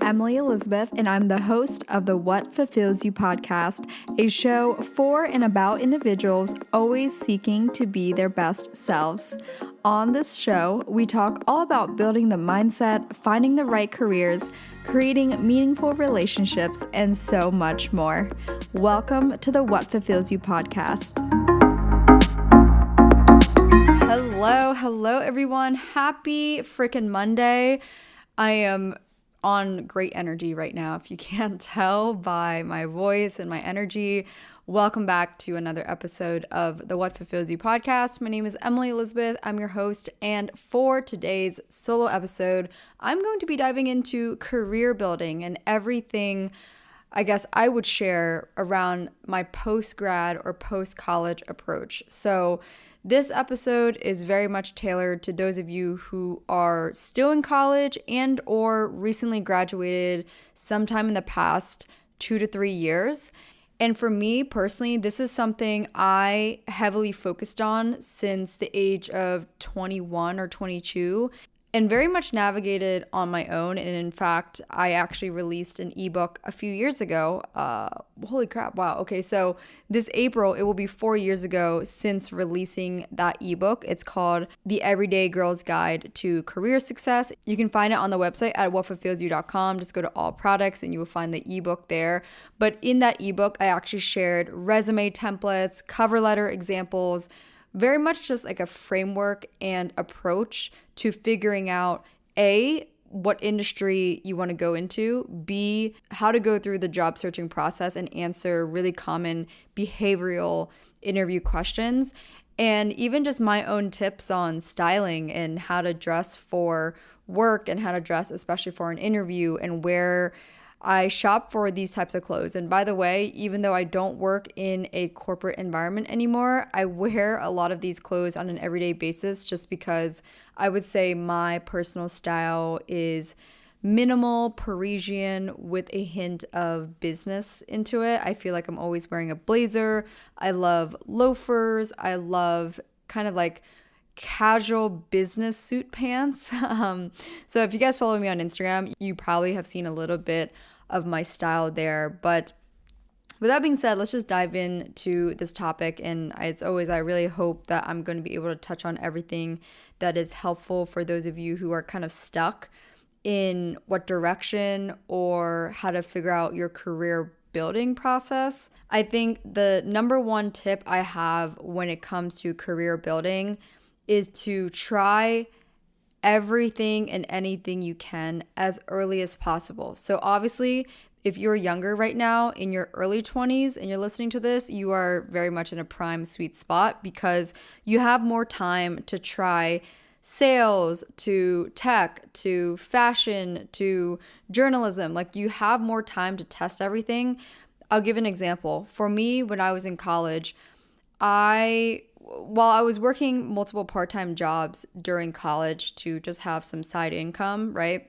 Emily Elizabeth, and I'm the host of the What Fulfills You podcast, a show for and about individuals always seeking to be their best selves. On this show, we talk all about building the mindset, finding the right careers, creating meaningful relationships, and so much more. Welcome to the What Fulfills You podcast. Hello everyone. Happy freaking Monday. I am on great energy right now, if you can't tell by my voice and my energy. Welcome back to another episode of the What Fulfills You podcast. My name is Emily Elizabeth. I'm your host, and for today's solo episode, I'm going to be diving into career building and everything I guess I would share around my post-grad or post-college approach. So this episode is very much tailored to those of you who are still in college and or recently graduated sometime in the past 2 to 3 years. And for me personally, this is something I heavily focused on since the age of 21 or 22. And very much navigated on my own. And in fact, I actually released an ebook a few years ago. Holy crap, wow. Okay, so this April, it will be 4 years ago since releasing that ebook. It's called The Everyday Girl's Guide to Career Success. You can find it on the website at whatfulfillsyou.com. Just go to all products and you will find the ebook there. But in that ebook, I actually shared resume templates, cover letter examples, very much just like a framework and approach to figuring out A, what industry you want to go into, B, how to go through the job searching process and answer really common behavioral interview questions, and even just my own tips on styling and how to dress for work and how to dress especially for an interview and where I shop for these types of clothes. And by the way, even though I don't work in a corporate environment anymore, I wear a lot of these clothes on an everyday basis just because I would say my personal style is minimal, Parisian with a hint of business into it. I feel like I'm always wearing a blazer. I love loafers. I love kind of like casual business suit pants. So if you guys follow me on Instagram, you probably have seen a little bit of my style there. But with that being said, let's just dive into this topic. And as always, I really hope that I'm going to be able to touch on everything that is helpful for those of you who are kind of stuck in what direction or how to figure out your career building process. I think the number one tip I have when it comes to career building is to try everything and anything you can as early as possible. So obviously, if you're younger right now in your early 20s and you're listening to this, you are very much in a prime sweet spot because you have more time to try sales, to tech, to fashion, to journalism. Like you have more time to test everything. I'll give an example. For me, when I was in college, while I was working multiple part-time jobs during college to just have some side income, right?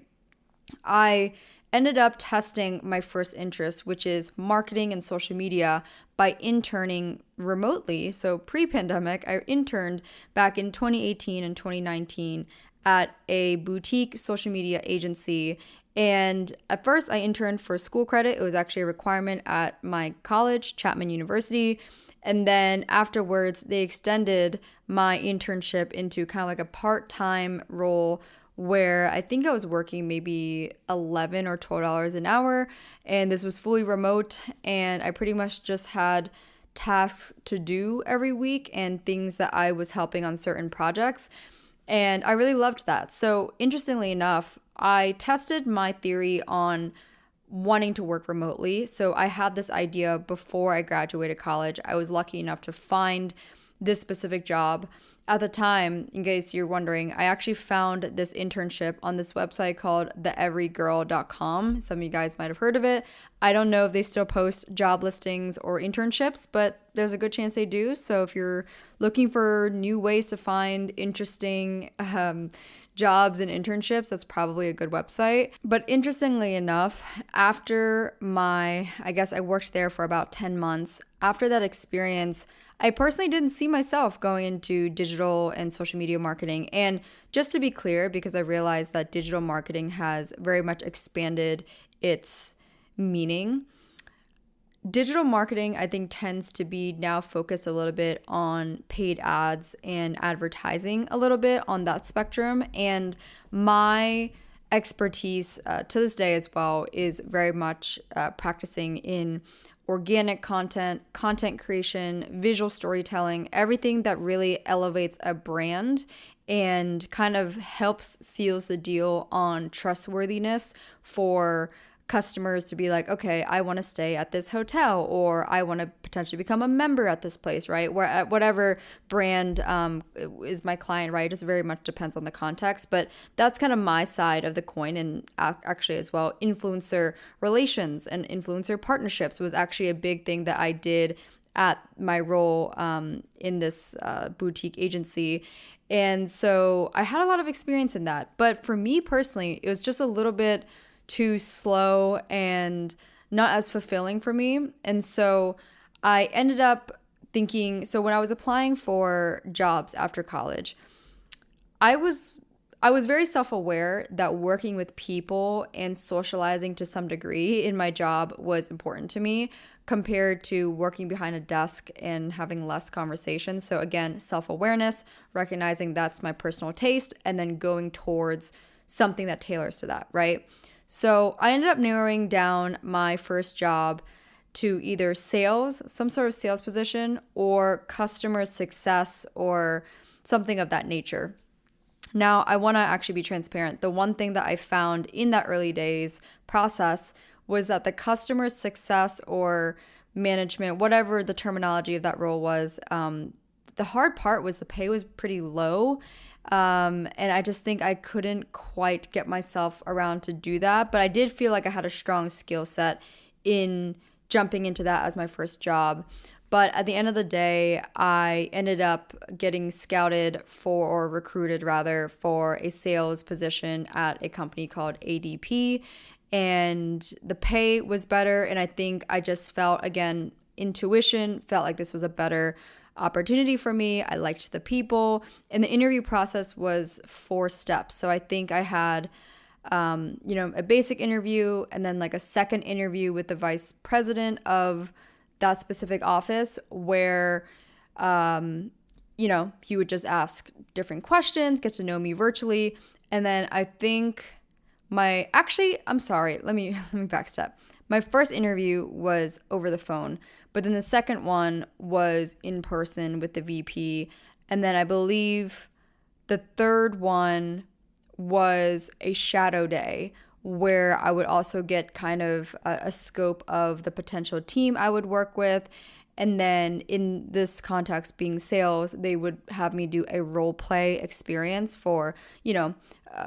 I ended up testing my first interest, which is marketing and social media, by interning remotely. So pre-pandemic, I interned back in 2018 and 2019 at a boutique social media agency. And at first I interned for school credit. It was actually a requirement at my college, Chapman University. And then afterwards, they extended my internship into kind of like a part-time role where I think I was working maybe $11 or $12 an hour. And this was fully remote. And I pretty much just had tasks to do every week and things that I was helping on certain projects. And I really loved that. So interestingly enough, I tested my theory on wanting to work remotely. So I had this idea before I graduated college. I was lucky enough to find this specific job. At the time, in case you're wondering, I actually found this internship on this website called theeverygirl.com. Some of you guys might have heard of it. I don't know if they still post job listings or internships, but there's a good chance they do. So if you're looking for new ways to find interesting jobs and internships, that's probably a good website. But interestingly enough, I guess I worked there for about 10 months. After that experience, I personally didn't see myself going into digital and social media marketing. And just to be clear, because I realized that digital marketing has very much expanded its meaning, digital marketing, I think, tends to be now focused a little bit on paid ads and advertising, a little bit on that spectrum. And my expertise to this day as well is very much practicing in organic content, content creation, visual storytelling, everything that really elevates a brand and kind of helps seals the deal on trustworthiness for customers to be like, okay, I want to stay at this hotel, or I want to potentially become a member at this place, right? Where at whatever brand is my client, right? It just very much depends on the context, but that's kind of my side of the coin. And actually as well, influencer relations and influencer partnerships was actually a big thing that I did at my role in this boutique agency. And so I had a lot of experience in that. But for me personally, it was just a little bit too slow and not as fulfilling for me. And so I ended up thinking, so when I was applying for jobs after college, I was very self-aware that working with people and socializing to some degree in my job was important to me compared to working behind a desk and having less conversation. So again, self-awareness, recognizing that's my personal taste, and then going towards something that tailors to that, right? So I ended up narrowing down my first job to either sales, some sort of sales position, or customer success or something of that nature. Now, I want to actually be transparent. The one thing that I found in that early days process was that the customer success or management, whatever the terminology of that role was, the hard part was the pay was pretty low. And I just think I couldn't quite get myself around to do that. But I did feel like I had a strong skill set in jumping into that as my first job. But at the end of the day, I ended up getting scouted for, or recruited rather, for a sales position at a company called ADP. And the pay was better. And I think I just felt, again, intuition, felt like this was a better opportunity for me. I liked the people, and the interview process was 4 steps. So I think I had, a basic interview, and then like a second interview with the vice president of that specific office, where, he would just ask different questions, get to know me virtually, and then I think I'm sorry, let me backstep. My first interview was over the phone, but then the second one was in person with the VP. And then I believe the third one was a shadow day where I would also get kind of a scope of the potential team I would work with. And then in this context being sales, they would have me do a role play experience for,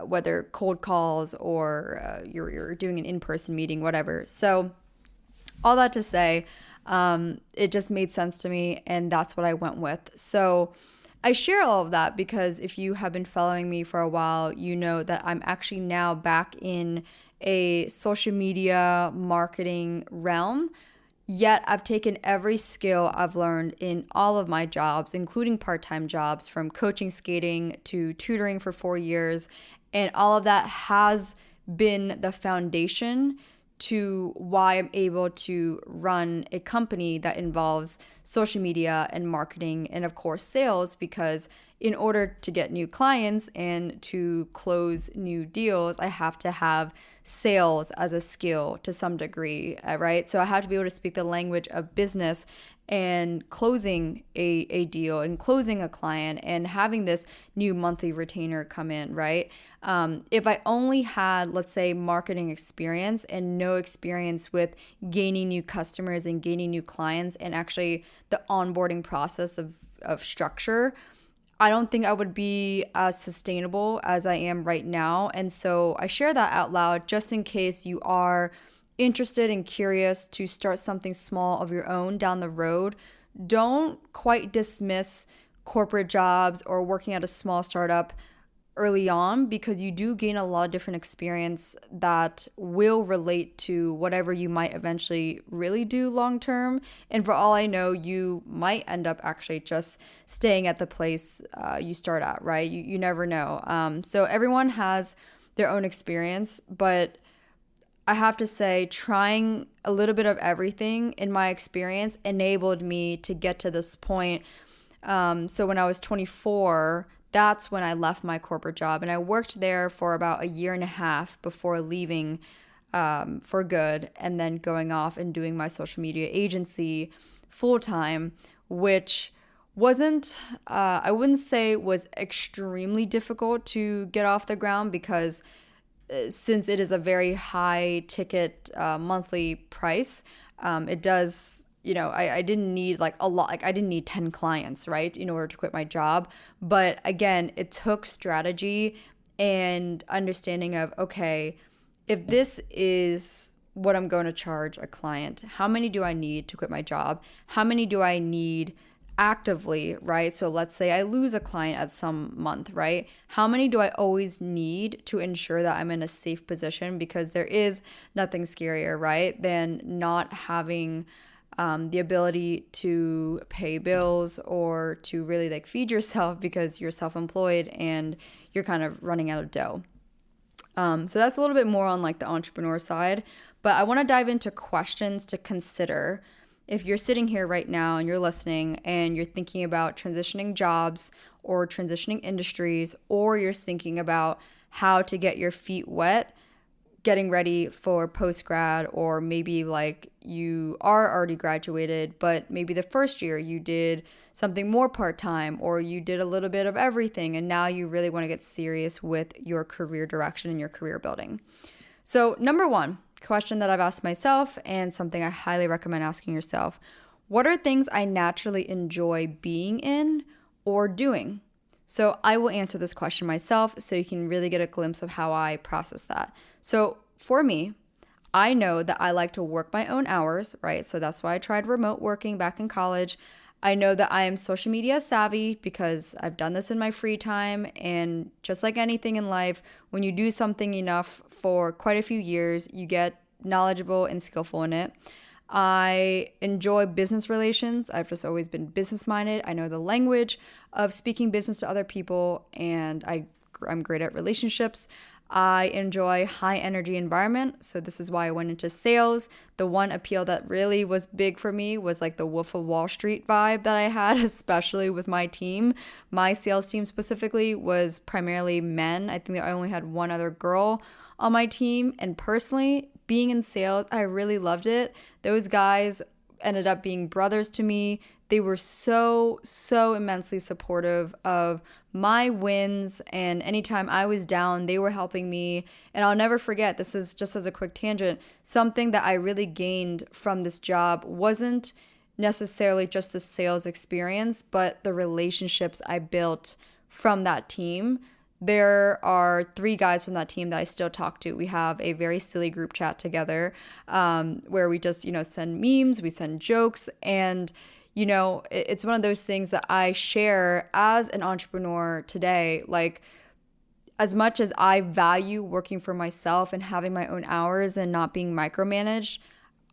whether cold calls or you're doing an in-person meeting, whatever. So all that to say, it just made sense to me, and that's what I went with. So I share all of that because if you have been following me for a while, you know that I'm actually now back in a social media marketing realm. Yet I've taken every skill I've learned in all of my jobs, including part-time jobs, from coaching skating to tutoring for 4 years. And all of that has been the foundation to why I'm able to run a company that involves social media and marketing and, of course, sales, because in order to get new clients and to close new deals, I have to have sales as a skill to some degree, right? So I have to be able to speak the language of business and closing a deal and closing a client and having this new monthly retainer come in, right? If I only had, let's say, marketing experience and no experience with gaining new customers and gaining new clients and actually the onboarding process of structure, I don't think I would be as sustainable as I am right now. And so I share that out loud just in case you are interested and curious to start something small of your own down the road, don't quite dismiss corporate jobs or working at a small startup early on, because you do gain a lot of different experience that will relate to whatever you might eventually really do long term. And for all I know, you might end up actually just staying at the place you start at, right? You never know. So everyone has their own experience, but I have to say, trying a little bit of everything in my experience enabled me to get to this point. So when I was 24, that's when I left my corporate job, and I worked there for about a year and a half before leaving for good, and then going off and doing my social media agency full time, which wasn't, I wouldn't say was extremely difficult to get off the ground, because since it is a very high ticket monthly price, it does, I didn't need like a lot, like I didn't need 10 clients, right, in order to quit my job. But again, it took strategy and understanding of, okay, if this is what I'm going to charge a client, how many do I need to quit my job? How many do I need actively, right? So let's say I lose a client at some month, right? How many do I always need to ensure that I'm in a safe position? Because there is nothing scarier, right, than not having the ability to pay bills or to really like feed yourself because you're self-employed and you're kind of running out of dough. So that's a little bit more on like the entrepreneur side, but I want to dive into questions to consider if you're sitting here right now and you're listening and you're thinking about transitioning jobs or transitioning industries, or you're thinking about how to get your feet wet, getting ready for post grad, or maybe like you are already graduated, but maybe the first year you did something more part time, or you did a little bit of everything, and now you really want to get serious with your career direction and your career building. So, number one question that I've asked myself, and something I highly recommend asking yourself: what are things I naturally enjoy being in or doing? So I will answer this question myself so you can really get a glimpse of how I process that. So for me, I know that I like to work my own hours, right? So that's why I tried remote working back in college. I know that I am social media savvy because I've done this in my free time. And just like anything in life, when you do something enough for quite a few years, you get knowledgeable and skillful in it. I enjoy business relations. I've just always been business minded. I know the language of speaking business to other people, and I'm great at relationships. I enjoy high energy environment. So this is why I went into sales. The one appeal that really was big for me was like the Wolf of Wall Street vibe that I had, especially with my team. My sales team specifically was primarily men. I think that I only had one other girl on my team. And personally, being in sales, I really loved it. Those guys ended up being brothers to me. They were so immensely supportive of my wins, and anytime I was down, they were helping me. And I'll never forget, this is just as a quick tangent, something that I really gained from this job wasn't necessarily just the sales experience, but the relationships I built from that team. There are 3 guys from that team that I still talk to. We have a very silly group chat together, where we just, send memes, we send jokes, and it's one of those things that I share as an entrepreneur today. Like, as much as I value working for myself and having my own hours and not being micromanaged,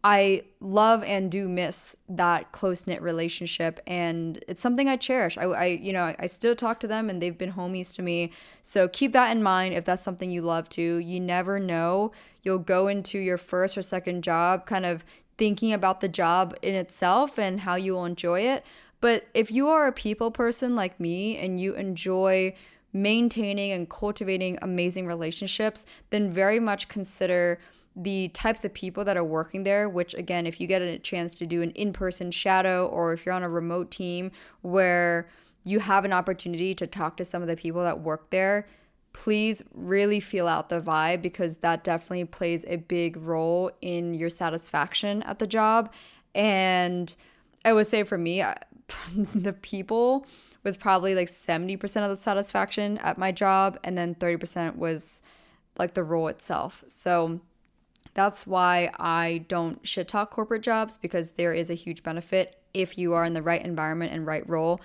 I love and do miss that close-knit relationship, and it's something I cherish. I still talk to them, and they've been homies to me. So keep that in mind if that's something you love to. You never know. You'll go into your first or second job kind of thinking about the job in itself and how you will enjoy it. But if you are a people person like me and you enjoy maintaining and cultivating amazing relationships, then very much consider the types of people that are working there, which again, if you get a chance to do an in-person shadow, or if you're on a remote team where you have an opportunity to talk to some of the people that work there, please really feel out the vibe, because that definitely plays a big role in your satisfaction at the job. And I would say for me, the people was probably like 70% of the satisfaction at my job, and then 30% was like the role itself. So That's why I don't shit talk corporate jobs, because there is a huge benefit if you are in the right environment and right role.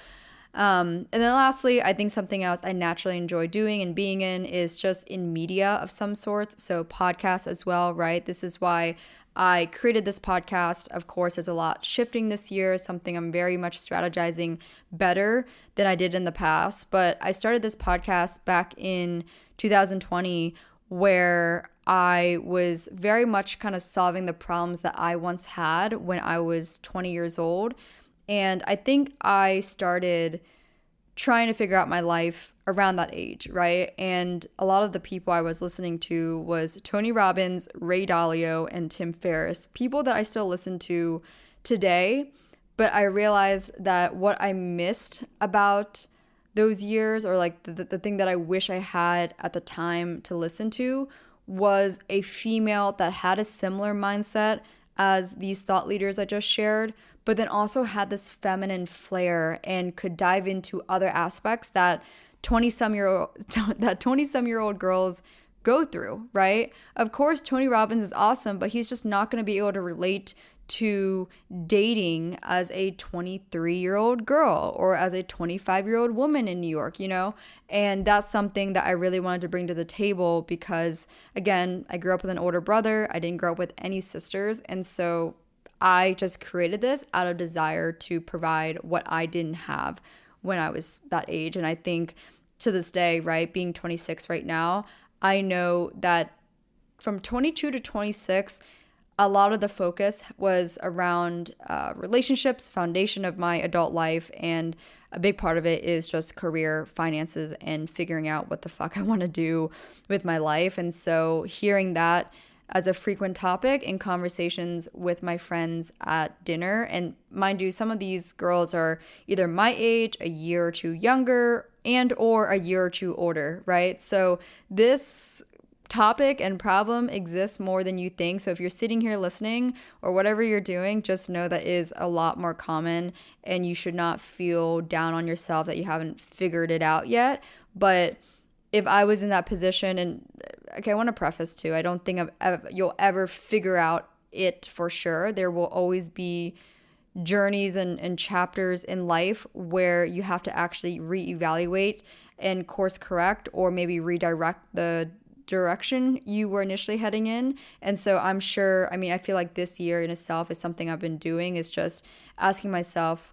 And then lastly, I think something else I naturally enjoy doing and being in is just in media of some sorts. So podcasts as well, right? This is why I created this podcast. Of course, there's a lot shifting this year, something I'm very much strategizing better than I did in the past. But I started this podcast back in 2020, where I was very much kind of solving the problems that I once had when I was 20 years old. And I think I started trying to figure out my life around that age, right? And a lot of the people I was listening to was Tony Robbins, Ray Dalio, and Tim Ferriss, people that I still listen to today. But I realized that what I missed about those years, or like the thing that I wish I had at the time to listen to, was a female that had a similar mindset as these thought leaders I just shared, but then also had this feminine flair and could dive into other aspects that 20-some-year-old girls go through, right? Of course, Tony Robbins is awesome, but he's just not going to be able to relate to dating as a 23-year-old girl or as a 25-year-old woman in New York, you know? And that's something that I really wanted to bring to the table because, again, I grew up with an older brother. I didn't grow up with any sisters. And so I just created this out of desire to provide what I didn't have when I was that age. And I think to this day, right, being 26 right now, I know that from 22 to 26, a lot of the focus was around relationships, foundation of my adult life, and a big part of it is just career, finances, and figuring out what the fuck I want to do with my life. And so hearing that as a frequent topic in conversations with my friends at dinner, and mind you, some of these girls are either my age, a year or two younger, and or a year or two older, right? So this topic and problem exists more than you think. So if you're sitting here listening or whatever you're doing, just know that is a lot more common, and you should not feel down on yourself that you haven't figured it out yet. But if I was in that position, and okay, I want to preface too, I don't think you'll ever figure out it for sure. There will always be journeys and chapters in life where you have to actually reevaluate and course correct, or maybe redirect the direction you were initially heading in. And so I'm sure, I mean, I feel like this year in itself is something I've been doing, is just asking myself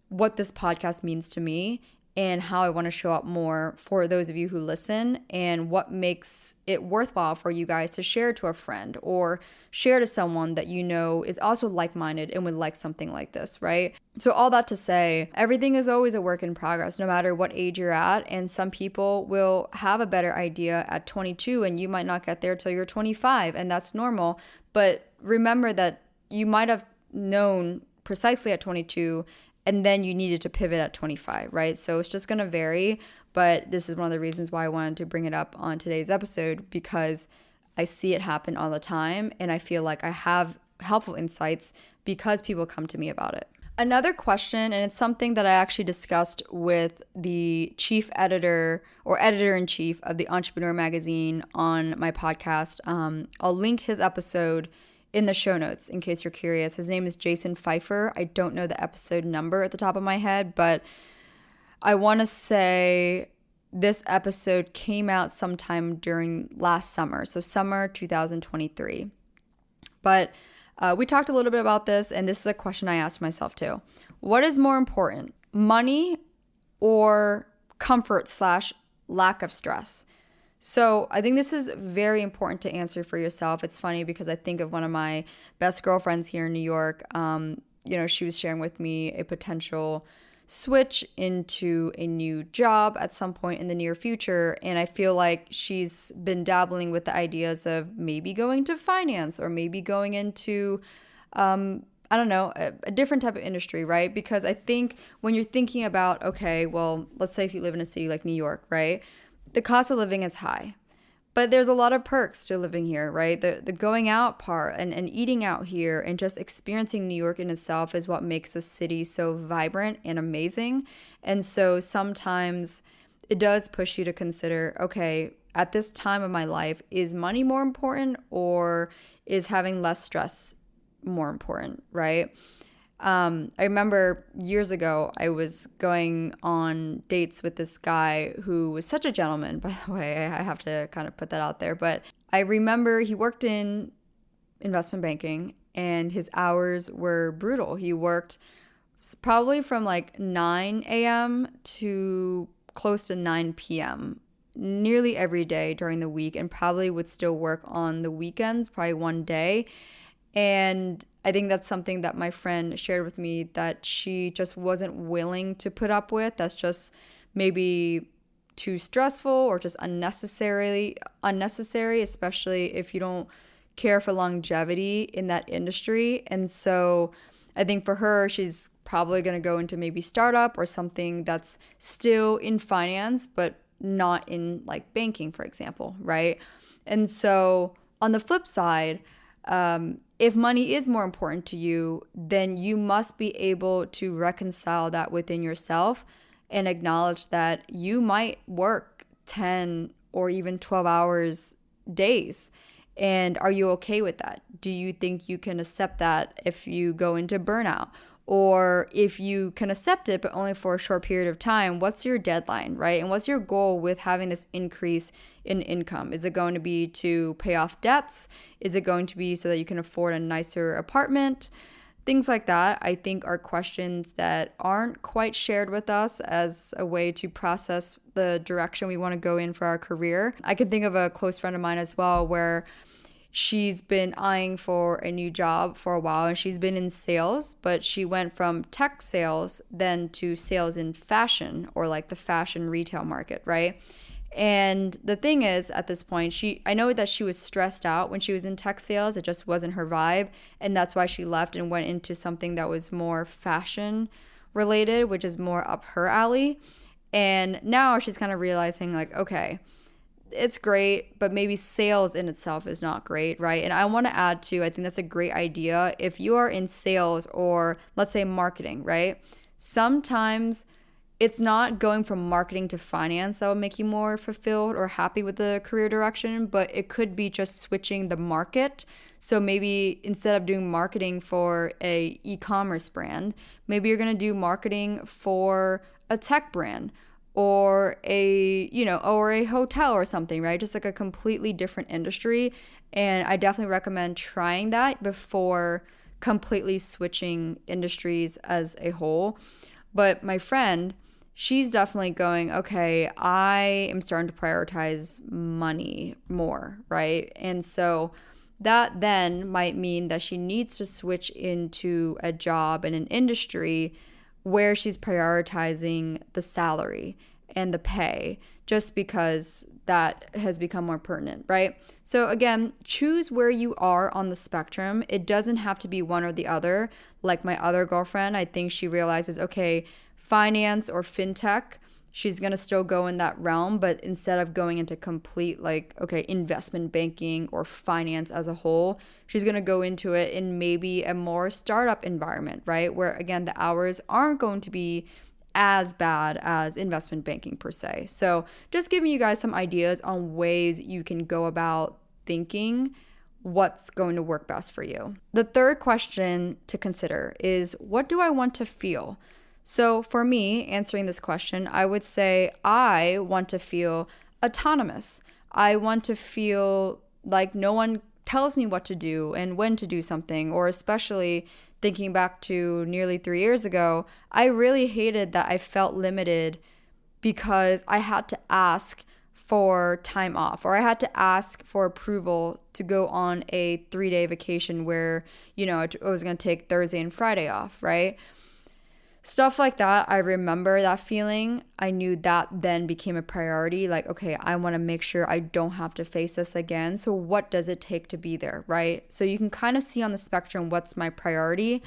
what this podcast means to me and how I want to show up more for those of you who listen, and what makes it worthwhile for you guys to share to a friend or share to someone that you know is also like-minded and would like something like this, right? So all that to say, everything is always a work in progress, no matter what age you're at. And some people will have a better idea at 22 and you might not get there till you're 25, and that's normal. But remember that you might have known precisely at 22 and then you needed to pivot at 25, right? So it's just going to vary. But this is one of the reasons why I wanted to bring it up on today's episode, because I see it happen all the time. And I feel like I have helpful insights because people come to me about it. Another question, and it's something that I actually discussed with the chief editor or editor-in-chief of the Entrepreneur Magazine on my podcast. I'll link his episode in the show notes in case you're curious. His name is Jason Pfeiffer. I don't know the episode number at the top of my head, but I want to say this episode came out sometime during last summer, so summer 2023. But we talked a little bit about this, and this is a question I asked myself too. What is more important, money or comfort / lack of stress? So I think this is very important to answer for yourself. It's funny because I think of one of my best girlfriends here in New York. She was sharing with me a potential switch into a new job at some point in the near future. And I feel like she's been dabbling with the ideas of maybe going to finance or maybe going into, a different type of industry, right? Because I think when you're thinking about, okay, well, let's say if you live in a city like New York, right? The cost of living is high, but there's a lot of perks to living here, right? The going out part and eating out here and just experiencing New York in itself is what makes the city so vibrant and amazing. And so sometimes it does push you to consider, okay, at this time of my life, is money more important or is having less stress more important, right? I remember years ago, I was going on dates with this guy who was such a gentleman, by the way. I have to kind of put that out there. But I remember he worked in investment banking and his hours were brutal. He worked probably from like 9 a.m. to close to 9 p.m. nearly every day during the week, and probably would still work on the weekends, probably one day. And I think that's something that my friend shared with me that she just wasn't willing to put up with. That's just maybe too stressful or just unnecessary, especially if you don't care for longevity in that industry. And so I think for her, she's probably going to go into maybe startup or something that's still in finance, but not in like banking, for example, right? And so on the flip side, if money is more important to you, then you must be able to reconcile that within yourself and acknowledge that you might work 10 or even 12 hours days. And are you okay with that? Do you think you can accept that if you go into burnout? Or if you can accept it, but only for a short period of time, what's your deadline, right? And what's your goal with having this increase in income? Is it going to be to pay off debts? Is it going to be so that you can afford a nicer apartment? Things like that, I think, are questions that aren't quite shared with us as a way to process the direction we want to go in for our career. I can think of a close friend of mine as well where she's been eyeing for a new job for a while, and she's been in sales, but she went from tech sales then to sales in fashion, or like the fashion retail market, right? And the thing is, at this point, I know that she was stressed out when she was in tech sales. It just wasn't her vibe, and that's why she left and went into something that was more fashion related, which is more up her alley. And now she's kind of realizing like, okay, it's great, but maybe sales in itself is not great, right? And I want to add too, I think that's a great idea. If you are in sales or let's say marketing, right? Sometimes it's not going from marketing to finance that will make you more fulfilled or happy with the career direction, but it could be just switching the market. So maybe instead of doing marketing for a e-commerce brand, maybe you're going to do marketing for a tech brand, or or a hotel or something, right? Just like a completely different industry. And I definitely recommend trying that before completely switching industries as a whole. But my friend, she's definitely going, okay, I am starting to prioritize money more, right? And so that then might mean that she needs to switch into a job in an industry where she's prioritizing the salary and the pay, just because that has become more pertinent, right? So again, choose where you are on the spectrum. It doesn't have to be one or the other. Like my other girlfriend, I think she realizes, okay, finance or fintech, she's going to still go in that realm, but instead of going into complete investment banking or finance as a whole, she's going to go into it in maybe a more startup environment, right? Where again, the hours aren't going to be as bad as investment banking per se. So just giving you guys some ideas on ways you can go about thinking what's going to work best for you. The third question to consider is, what do I want to feel? So for me, answering this question, I would say I want to feel autonomous. I want to feel like no one tells me what to do and when to do something, or especially thinking back to nearly 3 years ago, I really hated that I felt limited because I had to ask for time off, or I had to ask for approval to go on a 3-day vacation where, I was going to take Thursday and Friday off, right? Stuff like that, I remember that feeling. I knew that then became a priority. Like, okay, I want to make sure I don't have to face this again. So what does it take to be there, right? So you can kind of see on the spectrum what's my priority.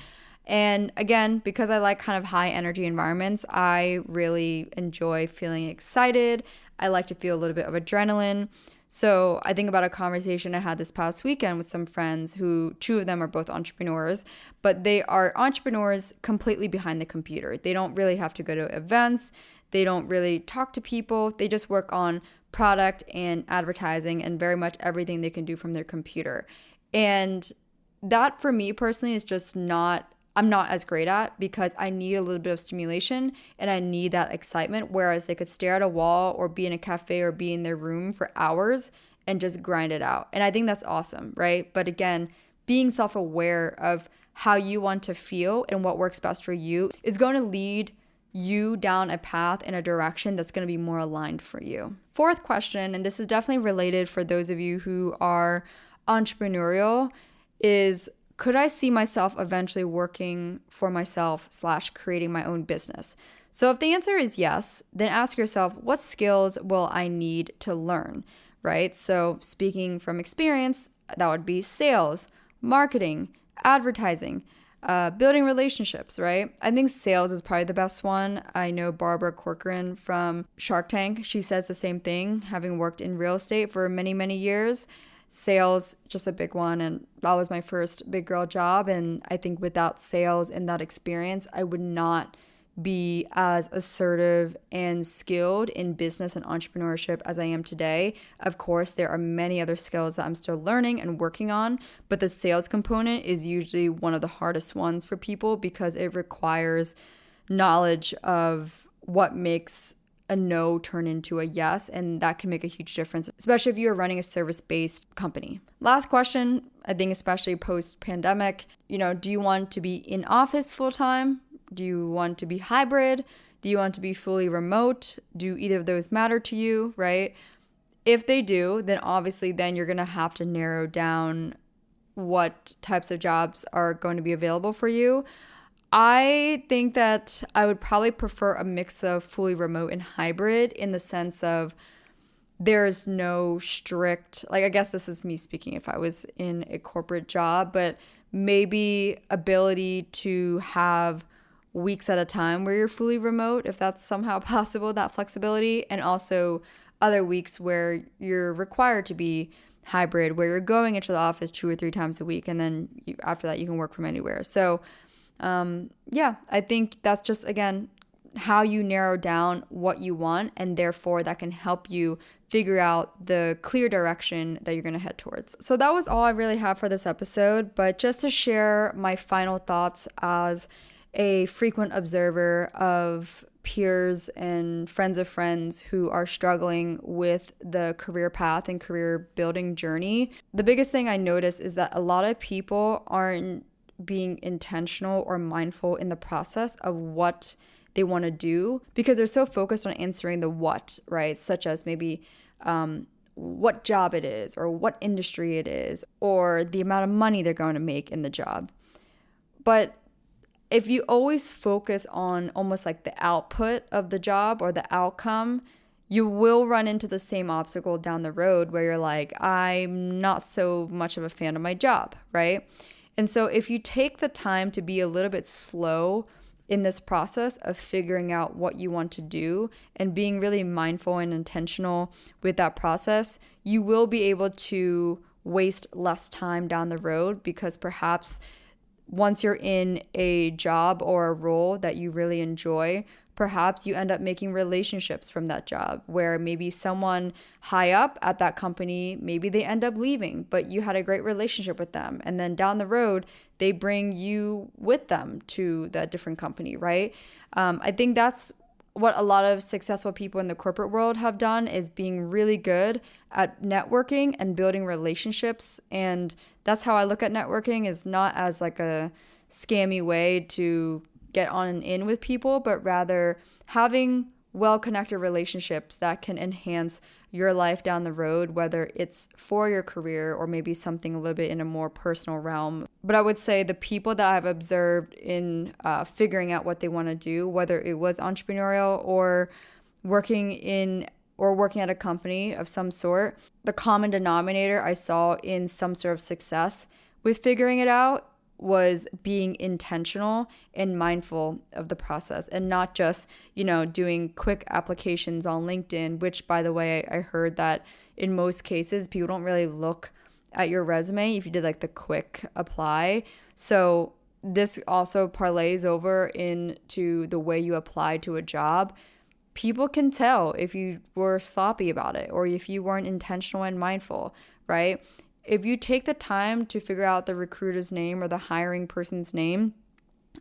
And again, because I like kind of high energy environments, I really enjoy feeling excited. I like to feel a little bit of adrenaline. So I think about a conversation I had this past weekend with some friends who, 2 of them are both entrepreneurs, but they are entrepreneurs completely behind the computer. They don't really have to go to events. They don't really talk to people. They just work on product and advertising and very much everything they can do from their computer. And that for me personally is just I'm not as great at, because I need a little bit of stimulation and I need that excitement. Whereas they could stare at a wall or be in a cafe or be in their room for hours and just grind it out. And I think that's awesome, right? But again, being self-aware of how you want to feel and what works best for you is going to lead you down a path in a direction that's going to be more aligned for you. Fourth question, and this is definitely related for those of you who are entrepreneurial, is could I see myself eventually working for myself / creating my own business? So if the answer is yes, then ask yourself, what skills will I need to learn, right? So speaking from experience, that would be sales, marketing, advertising, building relationships, right? I think sales is probably the best one. I know Barbara Corcoran from Shark Tank. She says the same thing, having worked in real estate for many, many years. Sales, just a big one. And that was my first big girl job. And I think without sales and that experience, I would not be as assertive and skilled in business and entrepreneurship as I am today. Of course, there are many other skills that I'm still learning and working on, but the sales component is usually one of the hardest ones for people because it requires knowledge of what makes a no turn into a yes, and that can make a huge difference, especially if you're running a service-based company. Last question, I think especially post-pandemic, do you want to be in office full-time? Do you want to be hybrid? Do you want to be fully remote? Do either of those matter to you, right? If they do, then obviously then you're going to have to narrow down what types of jobs are going to be available for you. I think that I would probably prefer a mix of fully remote and hybrid in the sense of there's no strict, I guess this is me speaking if I was in a corporate job, but maybe ability to have weeks at a time where you're fully remote, if that's somehow possible, that flexibility, and also other weeks where you're required to be hybrid, where you're going into the office 2 or 3 times a week, and then after that you can work from anywhere. So I think that's just, again, how you narrow down what you want, and therefore that can help you figure out the clear direction that you're going to head towards. So that was all I really have for this episode, but just to share my final thoughts as a frequent observer of peers and friends of friends who are struggling with the career path and career building journey. The biggest thing I notice is that a lot of people aren't being intentional or mindful in the process of what they want to do because they're so focused on answering the what, right? Such as maybe what job it is or what industry it is or the amount of money they're going to make in the job. But if you always focus on almost like the output of the job or the outcome, you will run into the same obstacle down the road where you're like, I'm not so much of a fan of my job, right? And so if you take the time to be a little bit slow in this process of figuring out what you want to do and being really mindful and intentional with that process, you will be able to waste less time down the road because perhaps once you're in a job or a role that you really enjoy, perhaps you end up making relationships from that job where maybe someone high up at that company, maybe they end up leaving, but you had a great relationship with them. And then down the road, they bring you with them to that different company, right? I think that's what a lot of successful people in the corporate world have done is being really good at networking and building relationships. And that's how I look at networking, is not as like a scammy way to get on and in with people, but rather having well-connected relationships that can enhance your life down the road, whether it's for your career or maybe something a little bit in a more personal realm. But I would say the people that I've observed in figuring out what they want to do, whether it was entrepreneurial or working at a company of some sort, the common denominator I saw in some sort of success with figuring it out was being intentional and mindful of the process and not just, doing quick applications on LinkedIn, which, by the way, I heard that in most cases, people don't really look at your resume if you did like the quick apply. So this also parlays over into the way you apply to a job. people can tell if you were sloppy about it or if you weren't intentional and mindful, right? If you take the time to figure out the recruiter's name or the hiring person's name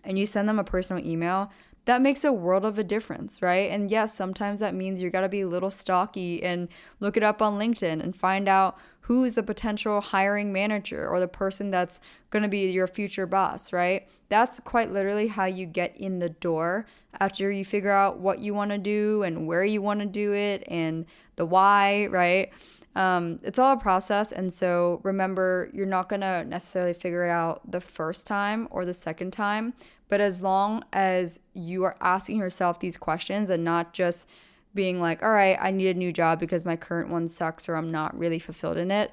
and you send them a personal email, that makes a world of a difference, right? And yes, sometimes that means you got to be a little stalky and look it up on LinkedIn and find out who's the potential hiring manager or the person that's going to be your future boss, right? That's quite literally how you get in the door after you figure out what you want to do and where you want to do it and the why, right? It's all a process. And so remember, you're not going to necessarily figure it out the first time or the second time. But as long as you are asking yourself these questions and not just being like, all right, I need a new job because my current one sucks or I'm not really fulfilled in it,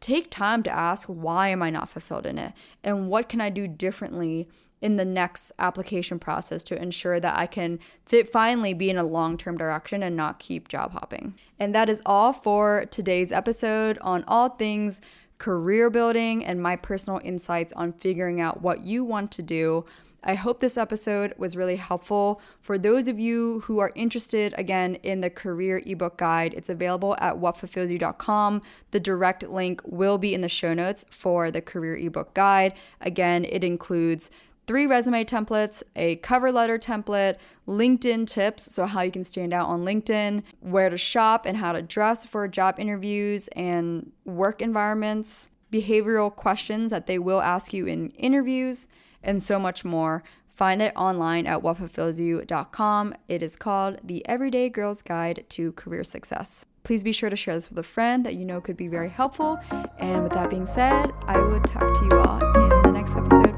take time to ask, why am I not fulfilled in it? And what can I do differently in the next application process to ensure that I can finally be in a long-term direction and not keep job hopping. And that is all for today's episode on all things career building and my personal insights on figuring out what you want to do. I hope this episode was really helpful. For those of you who are interested, again, in the career ebook guide, it's available at whatfulfillsyou.com. The direct link will be in the show notes for the career ebook guide. Again, it includes 3 resume templates, a cover letter template, LinkedIn tips, so how you can stand out on LinkedIn, where to shop and how to dress for job interviews and work environments, behavioral questions that they will ask you in interviews, and so much more. Find it online at whatfulfillsyou.com. It is called The Everyday Girl's Guide to Career Success. Please be sure to share this with a friend that you know could be very helpful. And with that being said, I will talk to you all in the next episode.